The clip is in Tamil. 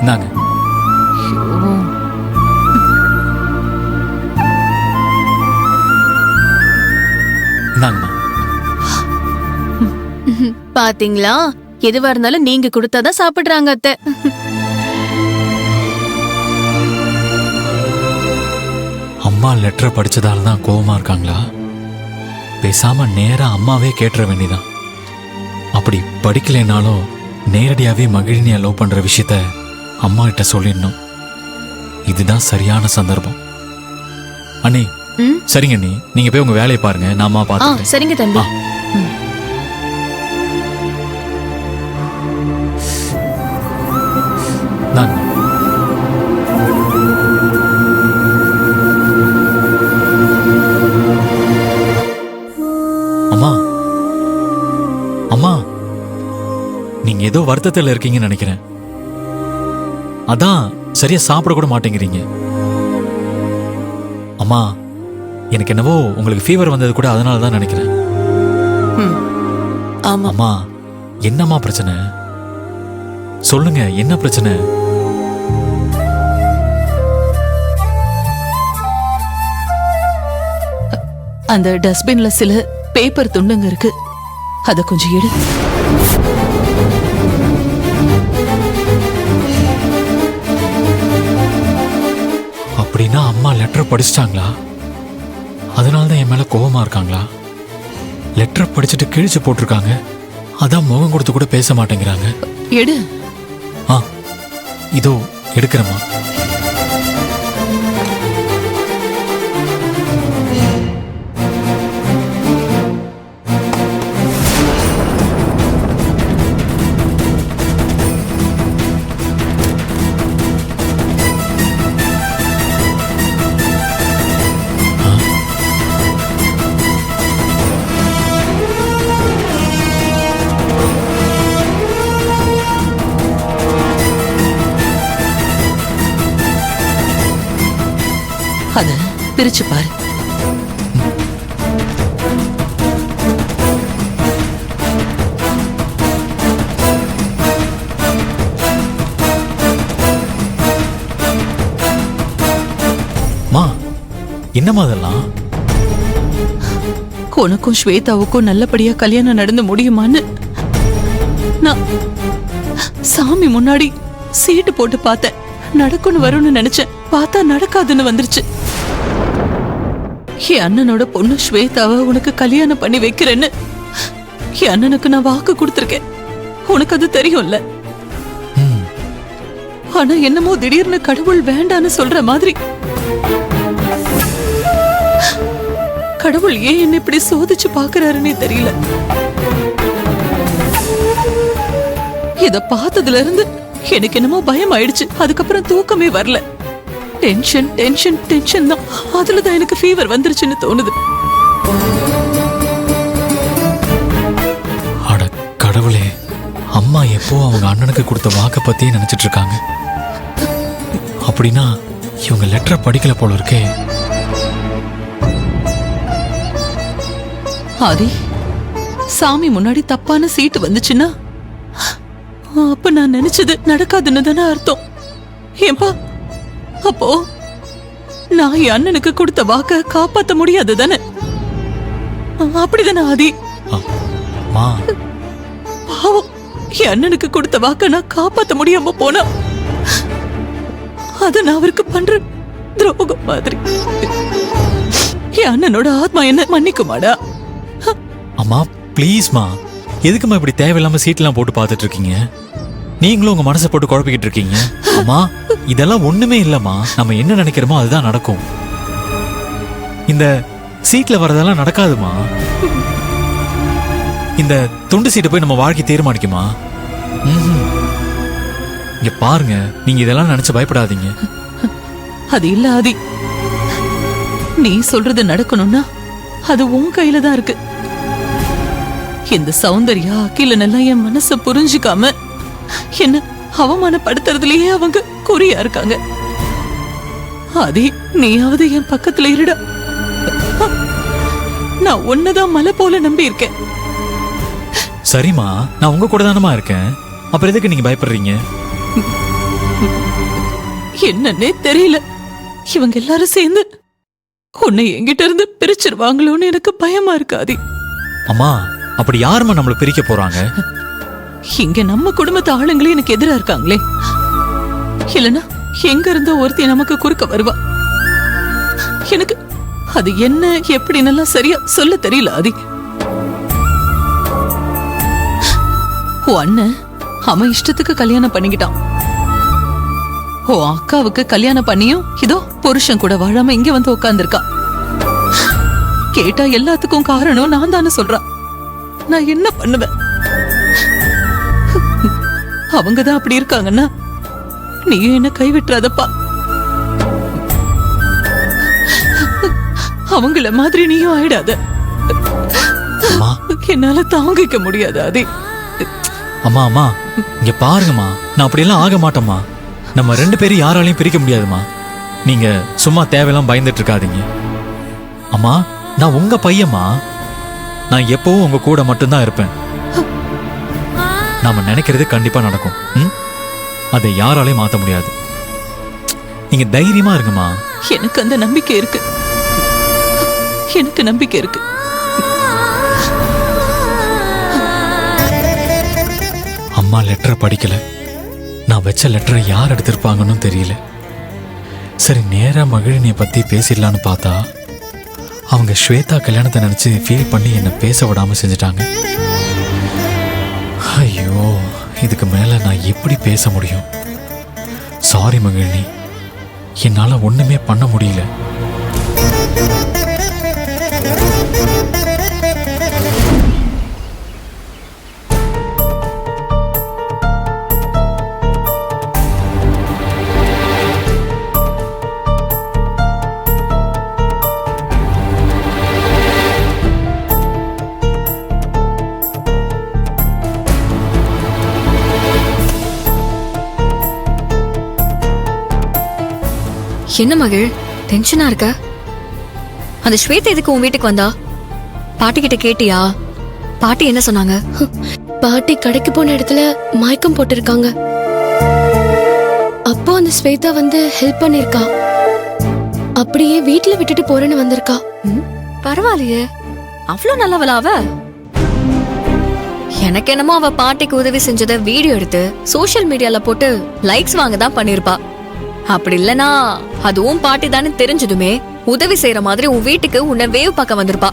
இந்தாங்க. இந்தாங்கம்மா. பாத்தீங்களா, எதுவா இருந்தாலும் நீங்க கொடுத்தாதான் சாப்பிடுறாங்க அத்தை. அம்மா லெட்டரை படிச்சதால தான் கோவமா இருக்காங்களா? பேசாம நேரா அம்மாவே கேட்டுற வேண்டியதான். அப்படி படிக்கலைனாலும் நேரடியாவே மகிழினியா லவ் பண்ற விஷயத்த அம்மா கிட்ட சொல்லிடணும். இதுதான் சரியான சந்தர்ப்பம். அண்ணி, சரிங்க அண்ணி, நீங்க போய் உங்க வேலையை பாருங்க, நான் அம்மா பார்த்துக்கிறேன். சரிங்க தம்பி. அம்மா, அம்மா, நீங்க ஏதோ வருத்தத்தில் இருக்கீங்கன்னு நினைக்கிறேன். அதான் சரியா சாப்பிட கூட மாட்டேங்கிறீங்க. அம்மா, எனக்கு என்னவோ உங்களுக்கு ஃபீவர் வந்தது கூட அதனால தான் நினைக்கிறேன். அம்மா, என்னம்மா பிரச்சனை? சொல்லுங்க, என்ன பிரச்சனை? அந்த டஸ்ட்பின்ல சில பேப்பர் துண்டுங்க இருக்கு, அத கொஞ்சம் எடு. அப்படின்னா அம்மா லெட்டர் படிச்சிட்டாங்களா? அதனாலதான் என் மேல கோவமா இருக்காங்களா? லெட்டர் படிச்சுட்டு கிழிச்சு போட்டிருக்காங்க, அதான் முகம் கொடுத்து கூட பேச மாட்டேங்கிறாங்க. எடு. இதோ எடுக்கிறேம்மா. அத பிரிச்சு பாரு. மா, என்னம்மா அதெல்லாம்? உனக்கும் ஸ்வேதாவுக்கும் நல்லபடியா கல்யாணம் நடந்து முடியுமான்னு நான் சாமி முன்னாடி சீட்டு போட்டு பார்த்தேன். நடக்கும்னு வரும்னு நினைச்சேன், பார்த்தா நடக்காதுன்னு வந்துருச்சு. என் அண்ணனோட பொண்ணு ஸ்வேதாவை உனக்கு கல்யாணம் பண்ணி வைக்கிறேன்னு என் அண்ணனுக்கு நான் வாக்கு கொடுத்திருக்கேன். உனக்கு அது தெரியும்ல? ஆனா என்னமோ திடீர்னு கடவுள் வேண்டான்னு சொல்ற மாதிரி. கடவுள் ஏன் என்ன இப்படி சோதிச்சு பாக்குறாருன்னே தெரியல. இத பார்த்ததுல இருந்து எனக்கு என்னமோ பயம் ஆயிடுச்சு. அதுக்கப்புறம் தூக்கமே வரல. டென்ஷன் டென்ஷன் டென்ஷன் தான். அதுலதான் எனக்கு ஃபீவர் வந்துருச்சுன்னு தோணுது. அட கடவுளே, அம்மா எப்போ அவங்க அண்ணனுக்கு கொடுத்த வாக்க பத்தியே நினைச்சிட்டு இருக்காங்க. அப்படின்னா இவங்க லெட்டரை படிக்கல போல இருக்கே. ஆதி, சாமி முன்னாடி தப்பான சீட்டு வந்துச்சுன்னா அப்ப நான் நினைச்சது நடக்காதுன்னு தானே அர்த்தம். ஏன்பா, அப்போ நான் என் அண்ணனுக்கு கொடுத்த வாக்க காப்பாத்த முடியாது தானே? அப்படிதானே ஆதி? பாவம், என் அண்ணனுக்கு கொடுத்த வாக்க நான் காப்பாத்த முடியாம போனா அத நான் அவருக்கு பண்ற துரோகம் மாதிரி. என் அண்ணனோட ஆத்மா என்ன மன்னிக்குமாடா? அம்மா ப்ளீஸ்மா, எதுக்குமா இப்படி தேவையில்லாம சீட்லாம் போட்டு பார்த்துட்டு இருக்கீங்க? நீங்களும் உங்க மனசை போட்டு குழப்பிக்கிட்டு இருக்கீங்க. அம்மா, இதெல்லாம் ஒண்ணுமே இல்லம்மா. நம்ம என்ன நினைக்கிறோமோ அதுதான் நடக்கும். இந்த சீட்ல வரதெல்லாம் நடக்காதுமா. இந்த துண்டு சீட்டை போய் நம்ம வாழ்க்கை தீர்மானிக்குமா? இங்க பாருங்க, நீங்க இதெல்லாம் நினைச்சு பயப்படாதீங்க. அது இல்ல ஆதி, நீ சொல்றது நடக்கணும்னா அது உன் கையில தான் இருக்கு. இந்த சௌந்தர்யா அகிலன் எல்லாம் என் மனச புரிஞ்சுக்காம என்ன அவமானப்படுத்துறதுலயே அவங்க குறியா இருக்காங்க. ஆதி, நீயாவது என் பக்கத்துல இருடா. நான் ஒன்னதான் மலை போல நம்பி இருக்கேன். சரிம்மா, நான் உங்க கூட தானமா இருக்கேன். அப்புறம் எதுக்கு நீங்க பயப்படுறீங்க? என்னன்னே தெரியல. இவங்க எல்லாரும் சேர்ந்து உன்னை என்கிட்ட இருந்து பிரிச்சிருவாங்களோன்னு எனக்கு பயமா இருக்காது. அம்மா, அப்படி யாரும்மா நம்மள பிரிக்க போறாங்க? இங்க நம்ம குடும்பத்து ஆளுங்களே எனக்கு எதிரா இருக்காங்களே. இல்லனா எங்க இருந்தோ ஒருத்தி நமக்கு குறுக்க வருவா. எனக்கு அது என்ன எப்படின்னு சரியா சொல்ல தெரியல. ஆதி, உன் அண்ணன் அவன் இஷ்டத்துக்கு கல்யாணம் பண்ணிக்கிட்டான். ஓ அக்காவுக்கு கல்யாணம் பண்ணியும் இதோ புருஷன் கூட வாழாம இங்க வந்து உட்கார்ந்துருக்கா. கேட்டா எல்லாத்துக்கும் காரணம் நான் தானே சொல்றான். நான் என்ன பண்ணுவேன்? அவங்கதான் அப்படி இருக்காங்கன்னா நீயும் என்ன கைவிட்டுறாதப்பா. அவங்கள மாதிரி நீயும் ஆயிடாத. என்னால தாங்கிக்க முடியாது. அதே அம்மா அம்மா இங்க பாருங்கம்மா, நான் அப்படியெல்லாம் ஆக மாட்டேம்மா. நம்ம 2 பேரும் யாராலையும் பிரிக்க முடியாதுமா. நீங்க சும்மா தேவையெல்லாம் பயந்துட்டு இருக்காதீங்க. அம்மா, நான் உங்க பையம்மா. நான் எப்பவும் உங்க கூட மட்டும்தான் இருப்பேன். நாம நினைக்கிறது கண்டிப்பா நடக்கும். அதை யாராலையும் மாத்த முடியாது. நீங்க தைரியமா இருங்கம்மா. எனக்கு அந்த நம்பிக்கை இருக்கு. எனக்கு நம்பிக்கை இருக்கு. அம்மா லெட்டரை படிக்கல. நான் வச்ச லெட்டரை யார் எடுத்திருப்பாங்கன்னு தெரியல. சரி, நேரா மகிழினியை பத்தி பேசிடலான்னு பார்த்தா அவங்க ஸ்வேதா கல்யாணத்தை நினைச்சு ஃபீல் பண்ணி என்ன பேச விடாம செஞ்சுட்டாங்க. ஐயோ, இதுக்கு மேல நான் எப்படி பேச முடியும்? சாரி மகிழினி, என்னால ஒண்ணுமே பண்ண முடியல. என்ன மகிழ், டென்ஷனா இருக்க? அந்த ஸ்வேதா எதுக்கு உன் வீட்டுக்கு வந்தா? பாட்டி கிட்ட கேட்டியா? பாட்டி என்ன சொன்னாங்க? பாட்டி கடைக்கு போன இடத்துல மயக்கம் போட்டிருக்காங்க. அப்போ அந்த ஸ்வேதா வந்து ஹெல்ப் பண்ணிருக்கா. அப்படியே வீட்டுல விட்டுட்டு போறேன்னு வந்திருக்கா. பரவாயில்லையே, அவ்வளவு நல்லவளா அவ? எனக்கு என்னமோ அவ பாட்டிக்கு உதவி செஞ்சத வீடியோ எடுத்து சோசியல் மீடியால போட்டு லைக்ஸ் வாங்க தான் பண்ணிருப்பா. அப்படி இல்லனா அதுவும் பாட்டி தானே தெரிஞ்சதுமே உதவி செய்யற மாதிரி உன் வீட்டுக்கு உன்னை வேவ் பார்க்க வந்திருப்பா.